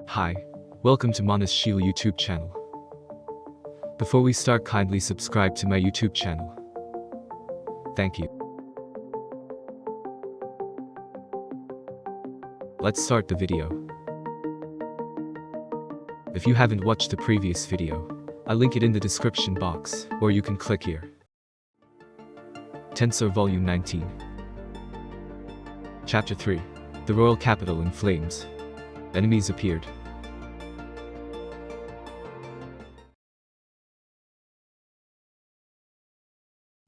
Hi, welcome to Manas Shield YouTube channel. Before we start, kindly subscribe to my YouTube channel. Thank you. Let's start the video. If you haven't watched the previous video, I'll link it in the description box, or you can click here. Tensura Volume 19. Chapter 3. The Royal Capital in Flames. Enemies appeared.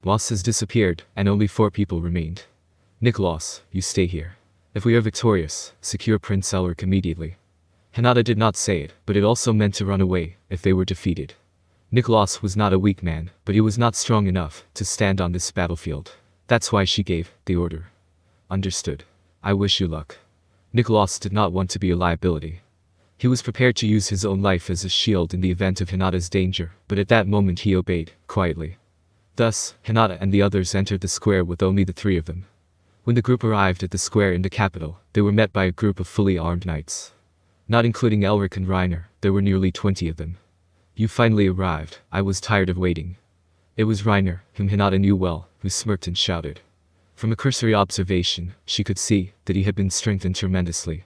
Loss has disappeared, and only 4 people remained. Nicholas, you stay here. If we are victorious, secure Prince Elric immediately. Hinata did not say it, but it also meant to run away if they were defeated. Nicholas was not a weak man, but he was not strong enough to stand on this battlefield. That's why she gave the order. Understood. I wish you luck. Nicholas did not want to be a liability. He was prepared to use his own life as a shield in the event of Hinata's danger, but at that moment he obeyed, quietly. Thus, Hinata and the others entered the square with only the 3 of them. When the group arrived at the square in the capital, they were met by a group of fully armed knights. Not including Elric and Reiner, there were nearly 20 of them. You finally arrived. I was tired of waiting. It was Reiner, whom Hinata knew well, who smirked and shouted. From a cursory observation, she could see that he had been strengthened tremendously.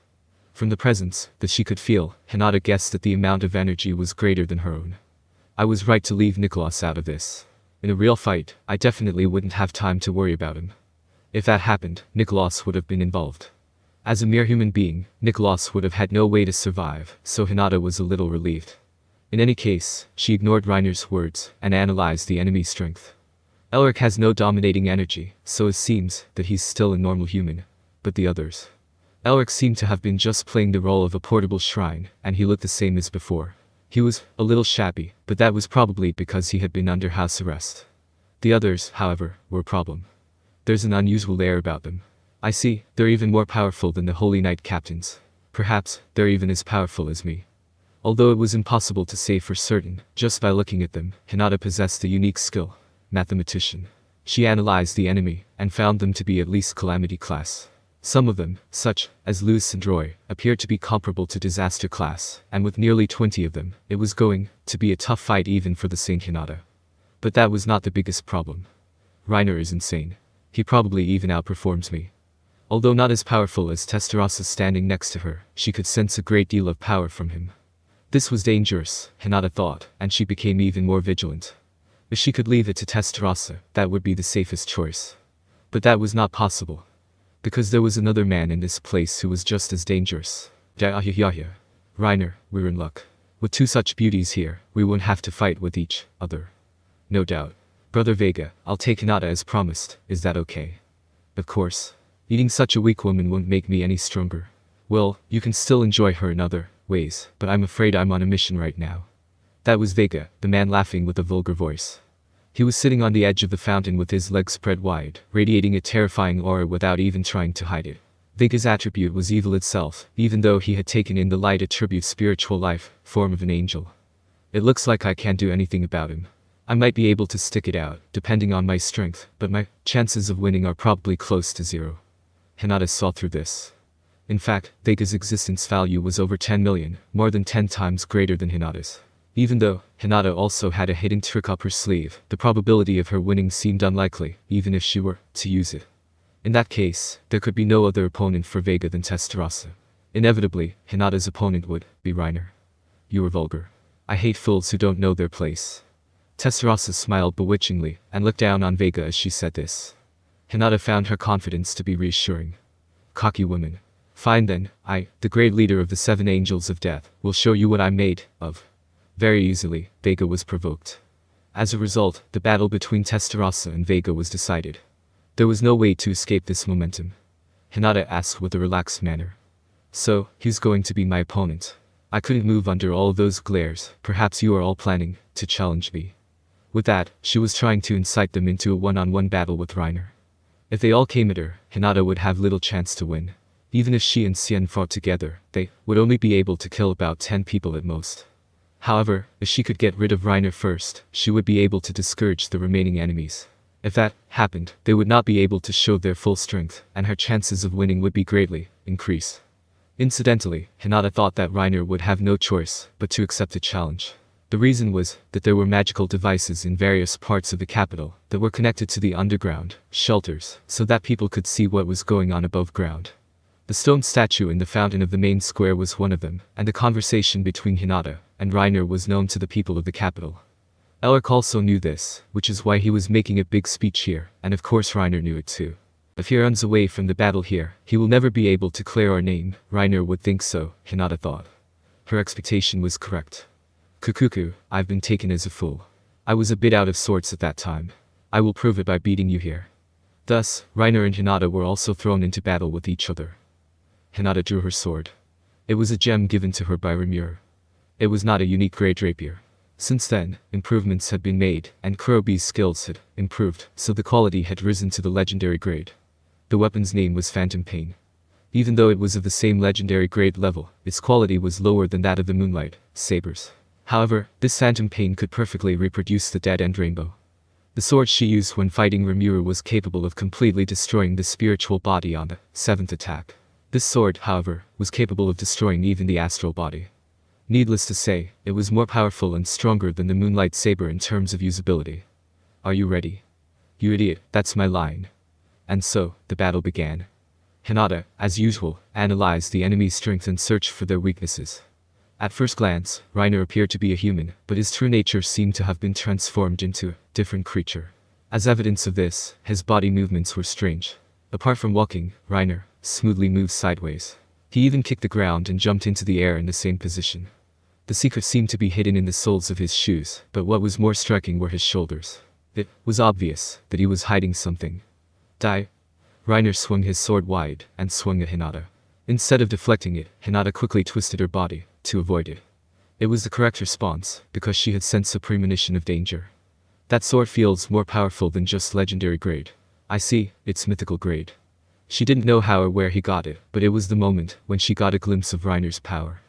From the presence that she could feel, Hinata guessed that the amount of energy was greater than her own. I was right to leave Nicholas out of this. In a real fight, I definitely wouldn't have time to worry about him. If that happened, Nicholas would have been involved. As a mere human being, Nicholas would have had no way to survive, so Hinata was a little relieved. In any case, she ignored Reiner's words and analyzed the enemy's strength. Elric has no dominating energy, so it seems that he's still a normal human. But the others? Elric seemed to have been just playing the role of a portable shrine, and he looked the same as before. He was a little shabby, but that was probably because he had been under house arrest. The others, however, were a problem. There's an unusual air about them. I see, they're even more powerful than the Holy Knight captains. Perhaps, they're even as powerful as me. Although it was impossible to say for certain, just by looking at them, Hinata possessed a unique skill. Mathematician. She analyzed the enemy, and found them to be at least calamity class. Some of them, such as Luz and Roy, appeared to be comparable to disaster class, and with nearly 20 of them, it was going to be a tough fight even for the Saint Hinata. But that was not the biggest problem. Reiner is insane. He probably even outperforms me. Although not as powerful as Tensura standing next to her, she could sense a great deal of power from him. This was dangerous, Hinata thought, and she became even more vigilant. If she could leave it to Tensura, that would be the safest choice. But that was not possible. Because there was another man in this place who was just as dangerous. Reiner, we're in luck. With 2 such beauties here, we won't have to fight with each other. No doubt. Brother Vega, I'll take Hinata as promised, is that okay? Of course. Eating such a weak woman won't make me any stronger. Well, you can still enjoy her in other ways, but I'm afraid I'm on a mission right now. That was Vega, the man laughing with a vulgar voice. He was sitting on the edge of the fountain with his legs spread wide, radiating a terrifying aura without even trying to hide it. Vega's attribute was evil itself, even though he had taken in the light attribute spiritual life, form of an angel. It looks like I can't do anything about him. I might be able to stick it out, depending on my strength, but my chances of winning are probably close to 0. Hinata saw through this. In fact, Vega's existence value was over 10 million, more than 10 times greater than Hinata's. Even though Hinata also had a hidden trick up her sleeve, the probability of her winning seemed unlikely, even if she were to use it. In that case, there could be no other opponent for Vega than Tensura. Inevitably, Hinata's opponent would be Reiner. You are vulgar. I hate fools who don't know their place. Tensura smiled bewitchingly, and looked down on Vega as she said this. Hinata found her confidence to be reassuring. Cocky woman. Fine then, I, the great leader of the 7 angels of death, will show you what I'm made of. Very easily, Vega was provoked. As a result, the battle between Tensura and Vega was decided. There was no way to escape this momentum. Hinata asked with a relaxed manner. So, who's going to be my opponent? I couldn't move under all those glares. Perhaps you are all planning to challenge me. With that, she was trying to incite them into a one-on-one battle with Reiner. If they all came at her, Hinata would have little chance to win. Even if she and Xian fought together, they would only be able to kill about 10 people at most. However, if she could get rid of Reiner first, she would be able to discourage the remaining enemies. If that happened, they would not be able to show their full strength, and her chances of winning would be greatly increased. Incidentally, Hinata thought that Reiner would have no choice but to accept the challenge. The reason was that there were magical devices in various parts of the capital that were connected to the underground shelters so that people could see what was going on above ground. The stone statue in the fountain of the main square was one of them, and the conversation between Hinata and Reiner was known to the people of the capital. Elric also knew this, which is why he was making a big speech here, and of course Reiner knew it too. If he runs away from the battle here, he will never be able to clear our name. Reiner would think so, Hinata thought. Her expectation was correct. Kukuku, I've been taken as a fool. I was a bit out of sorts at that time. I will prove it by beating you here. Thus, Reiner and Hinata were also thrown into battle with each other. Hinata drew her sword. It was a gem given to her by Reiner. It was not a unique grade rapier. Since then, improvements had been made, and Kurobe's skills had improved, so the quality had risen to the legendary grade. The weapon's name was Phantom Pain. Even though it was of the same legendary grade level, its quality was lower than that of the Moonlight sabers. However, this Phantom Pain could perfectly reproduce the Dead End Rainbow. The sword she used when fighting Rimuru was capable of completely destroying the spiritual body on the 7th attack. This sword, however, was capable of destroying even the astral body. Needless to say, it was more powerful and stronger than the Moonlight Saber in terms of usability. Are you ready? You idiot, that's my line. And so, the battle began. Hinata, as usual, analyzed the enemy's strength and searched for their weaknesses. At first glance, Reiner appeared to be a human, but his true nature seemed to have been transformed into a different creature. As evidence of this, his body movements were strange. Apart from walking, Reiner smoothly moved sideways. He even kicked the ground and jumped into the air in the same position. The secret seemed to be hidden in the soles of his shoes, but what was more striking were his shoulders. It was obvious that he was hiding something. Die. Reiner swung his sword wide and swung at Hinata. Instead of deflecting it, Hinata quickly twisted her body to avoid it. It was the correct response, because she had sensed a premonition of danger. That sword feels more powerful than just legendary grade. I see, it's mythical grade. She didn't know how or where he got it, but it was the moment when she got a glimpse of Reiner's power.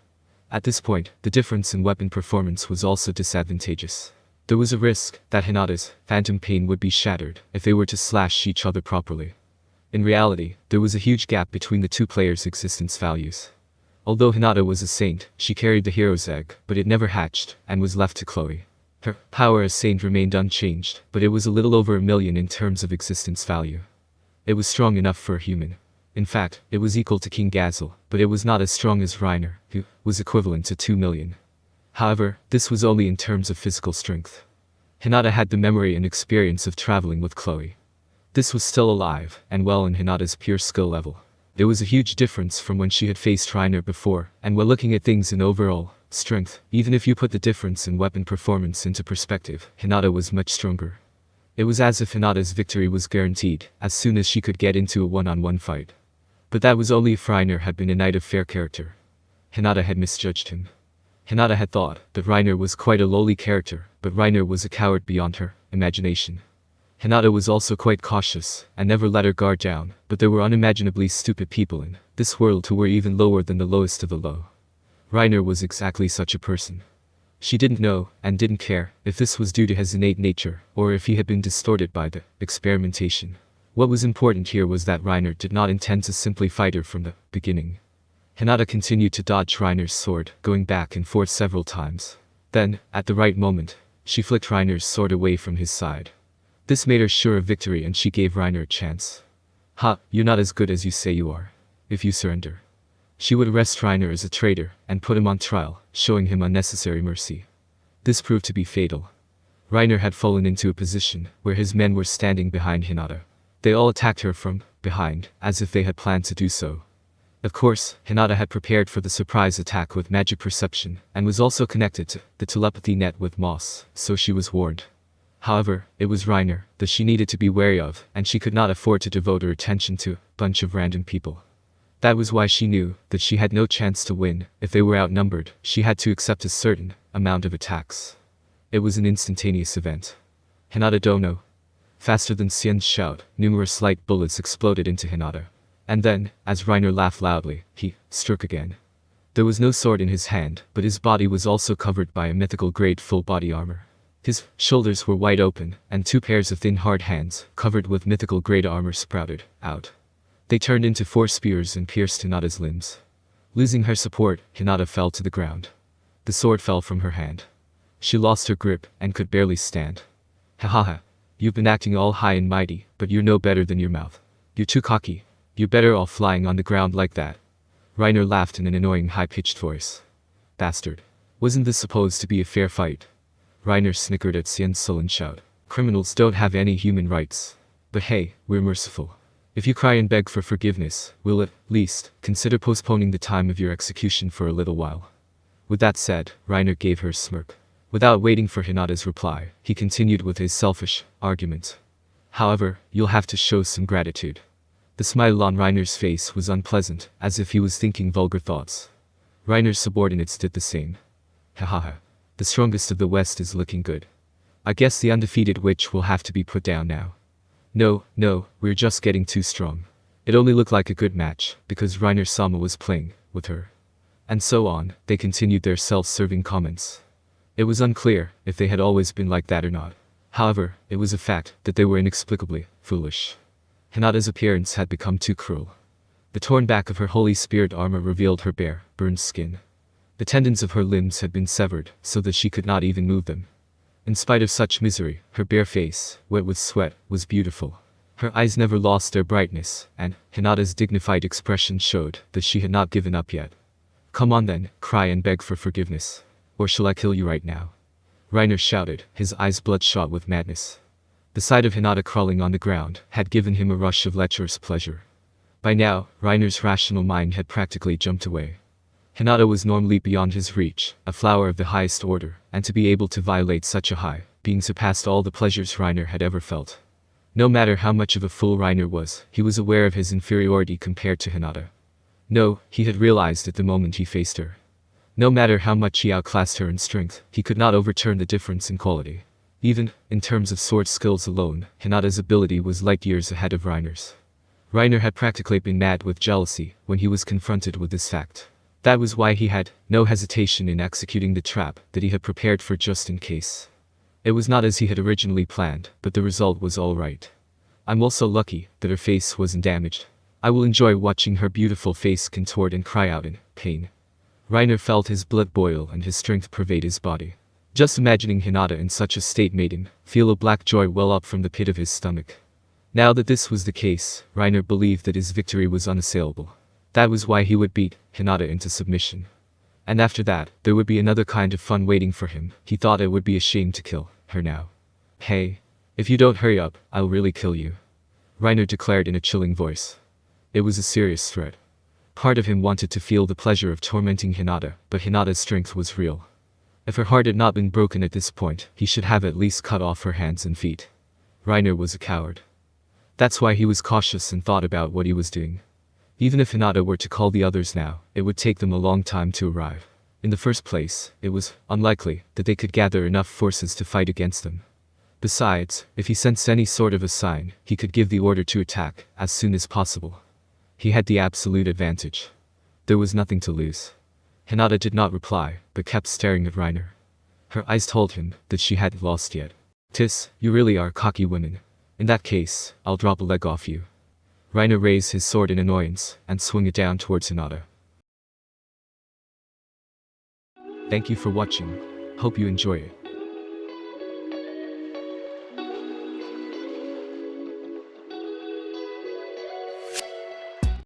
At this point, the difference in weapon performance was also disadvantageous. There was a risk that Hinata's Phantom Pain would be shattered if they were to slash each other properly. In reality, there was a huge gap between the two players' existence values. Although Hinata was a saint, she carried the hero's egg, but it never hatched, and was left to Chloe. Her power as saint remained unchanged, but it was a little over 1,000,000 in terms of existence value. It was strong enough for a human. In fact, it was equal to King Gazel, but it was not as strong as Reiner, who was equivalent to 2,000,000. However, this was only in terms of physical strength. Hinata had the memory and experience of traveling with Chloe. This was still alive, and well in Hinata's pure skill level. There was a huge difference from when she had faced Reiner before, and when looking at things in overall strength, even if you put the difference in weapon performance into perspective, Hinata was much stronger. It was as if Hinata's victory was guaranteed as soon as she could get into a one-on-one fight. But that was only if Reiner had been a knight of fair character. Hinata had misjudged him. Hinata had thought that Reiner was quite a lowly character, but Reiner was a coward beyond her imagination. Hinata was also quite cautious, and never let her guard down, but there were unimaginably stupid people in this world who were even lower than the lowest of the low. Reiner was exactly such a person. She didn't know, and didn't care, if this was due to his innate nature, or if he had been distorted by the experimentation. What was important here was that Reiner did not intend to simply fight her from the beginning. Hinata continued to dodge Reiner's sword, going back and forth several times. Then, at the right moment, she flicked Reiner's sword away from his side. This made her sure of victory and she gave Reiner a chance. Ha, you're not as good as you say you are. If you surrender. She would arrest Reiner as a traitor and put him on trial, showing him unnecessary mercy. This proved to be fatal. Reiner had fallen into a position where his men were standing behind Hinata. They all attacked her from behind, as if they had planned to do so. Of course, Hinata had prepared for the surprise attack with magic perception, and was also connected to the telepathy net with Moss, so she was warned. However, it was Reiner that she needed to be wary of, and she could not afford to devote her attention to a bunch of random people. That was why she knew that she had no chance to win. If they were outnumbered, she had to accept a certain amount of attacks. It was an instantaneous event. Hinata Dono. Faster than Xian's shout, numerous light bullets exploded into Hinata. And then, as Reiner laughed loudly, he struck again. There was no sword in his hand, but his body was also covered by a mythical grade full body armor. His shoulders were wide open, and two pairs of thin hard hands, covered with mythical grade armor sprouted out. They turned into 4 spears and pierced Hinata's limbs. Losing her support, Hinata fell to the ground. The sword fell from her hand. She lost her grip and could barely stand. Hahaha. You've been acting all high and mighty, but you're no better than your mouth. You're too cocky. You're better off flying on the ground like that. Reiner laughed in an annoying high-pitched voice. Bastard. Wasn't this supposed to be a fair fight? Reiner snickered at Xian's sullen shout. Criminals don't have any human rights. But hey, we're merciful. If you cry and beg for forgiveness, we'll at least consider postponing the time of your execution for a little while. With that said, Reiner gave her a smirk. Without waiting for Hinata's reply, he continued with his selfish argument. However, you'll have to show some gratitude. The smile on Reiner's face was unpleasant, as if he was thinking vulgar thoughts. Reiner's subordinates did the same. Hahaha. The strongest of the West is looking good. I guess the undefeated witch will have to be put down now. No, we're just getting too strong. It only looked like a good match, because Reiner-sama was playing with her. And so on, they continued their self-serving comments. It was unclear if they had always been like that or not. However, it was a fact that they were inexplicably foolish. Hinata's appearance had become too cruel. The torn back of her holy spirit armor revealed her bare, burned skin. The tendons of her limbs had been severed, so that she could not even move them. In spite of such misery, her bare face, wet with sweat, was beautiful. Her eyes never lost their brightness, and Hinata's dignified expression showed that she had not given up yet. Come on then, cry and beg for forgiveness. Or shall I kill you right now? Reiner shouted, his eyes bloodshot with madness. The sight of Hinata crawling on the ground had given him a rush of lecherous pleasure. By now, Reiner's rational mind had practically jumped away. Hinata was normally beyond his reach, a flower of the highest order, and to be able to violate such a high being surpassed all the pleasures Reiner had ever felt. No matter how much of a fool Reiner was, he was aware of his inferiority compared to Hinata. No, he had realized it the moment he faced her. No matter how much he outclassed her in strength, he could not overturn the difference in quality. Even, in terms of sword skills alone, Hinata's ability was light years ahead of Reiner's. Reiner had practically been mad with jealousy when he was confronted with this fact. That was why he had no hesitation in executing the trap that he had prepared for just in case. It was not as he had originally planned, but the result was all right. I'm also lucky that her face wasn't damaged. I will enjoy watching her beautiful face contort and cry out in pain. Reiner felt his blood boil and his strength pervade his body. Just imagining Hinata in such a state made him feel a black joy well up from the pit of his stomach. Now that this was the case, Reiner believed that his victory was unassailable. That was why he would beat Hinata into submission. And after that, there would be another kind of fun waiting for him. He thought it would be a shame to kill her now. Hey, if you don't hurry up, I'll really kill you. Reiner declared in a chilling voice. It was a serious threat. Part of him wanted to feel the pleasure of tormenting Hinata, but Hinata's strength was real. If her heart had not been broken at this point, he should have at least cut off her hands and feet. Reiner was a coward. That's why he was cautious and thought about what he was doing. Even if Hinata were to call the others now, it would take them a long time to arrive. In the first place, it was unlikely that they could gather enough forces to fight against them. Besides, if he sensed any sort of a sign, he could give the order to attack as soon as possible. He had the absolute advantage. There was nothing to lose. Hinata did not reply, but kept staring at Reiner. Her eyes told him that she hadn't lost yet. Tis, you really are cocky women. In that case, I'll drop a leg off you. Reiner raised his sword in annoyance and swung it down towards Hinata. Thank you for watching. Hope you enjoy it.